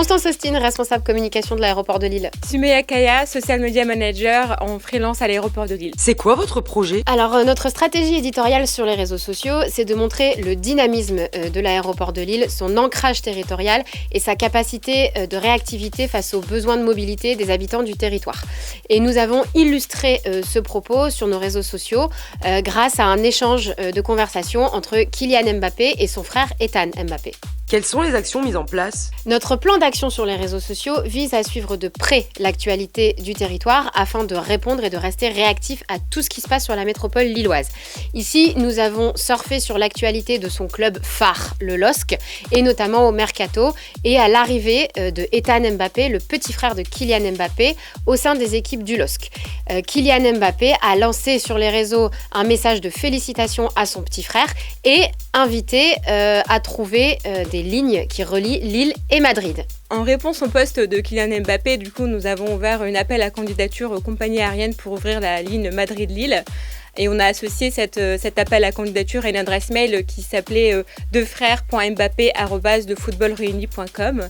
Constance Austin, responsable communication de l'aéroport de Lille. Sumeya Kaya, social media manager en freelance à l'aéroport de Lille. C'est quoi votre projet ? Alors, notre stratégie éditoriale sur les réseaux sociaux, c'est de montrer le dynamisme de l'aéroport de Lille, son ancrage territorial et sa capacité de réactivité face aux besoins de mobilité des habitants du territoire. Et nous avons illustré ce propos sur nos réseaux sociaux grâce à un échange de conversations entre Kylian Mbappé et son frère Ethan Mbappé. Quelles sont les actions mises en place ? Notre plan d'action sur les réseaux sociaux vise à suivre de près l'actualité du territoire afin de répondre et de rester réactif à tout ce qui se passe sur la métropole lilloise. Ici, nous avons surfé sur l'actualité de son club phare, le LOSC, et notamment au Mercato, et à l'arrivée de Ethan Mbappé, le petit frère de Kylian Mbappé, au sein des équipes du LOSC. Kylian Mbappé a lancé sur les réseaux un message de félicitations à son petit frère et invité à trouver des lignes qui relient Lille et Madrid. En réponse au poste de Kylian Mbappé, du coup, nous avons ouvert un appel à candidature aux compagnies aériennes pour ouvrir la ligne Madrid-Lille. Et on a associé cet appel à candidature à une adresse mail qui s'appelait deufrères.mbappé@defootballreuni.com.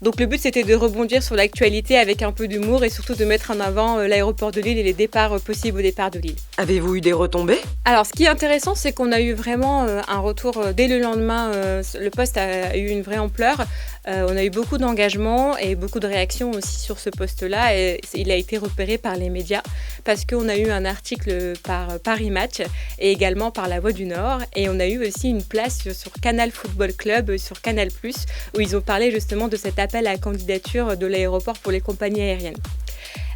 Donc le but, c'était de rebondir sur l'actualité avec un peu d'humour et surtout de mettre en avant l'aéroport de Lille et les départs possibles au départ de Lille. Avez-vous eu des retombées ? Alors, ce qui est intéressant, c'est qu'on a eu vraiment un retour dès le lendemain. Le post a eu une vraie ampleur. On a eu beaucoup d'engagement et beaucoup de réactions aussi sur ce post-là. Et il a été repéré par les médias parce qu'on a eu un article par Paris Match et également par La Voix du Nord. Et on a eu aussi une place sur Canal Football Club, sur Canal+, où ils ont parlé justement de cet appel à candidature de l'aéroport pour les compagnies aériennes.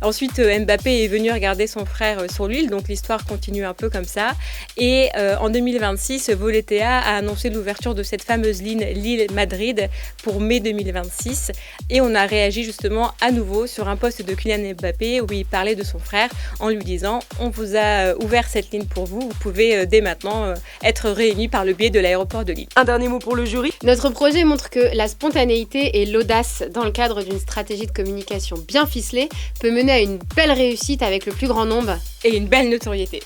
Ensuite, Mbappé est venu regarder son frère sur l'île, donc l'histoire continue un peu comme ça. Et en 2026, Volotea a annoncé l'ouverture de cette fameuse ligne Lille-Madrid pour mai 2026. Et on a réagi justement à nouveau sur un post de Kylian Mbappé où il parlait de son frère en lui disant « On vous a ouvert cette ligne pour vous, vous pouvez dès maintenant être réunis par le biais de l'aéroport de Lille. » Un dernier mot pour le jury ? Notre projet montre que la spontanéité et l'audace dans le cadre d'une stratégie de communication bien ficelée peut mener à une belle réussite avec le plus grand nombre et une belle notoriété.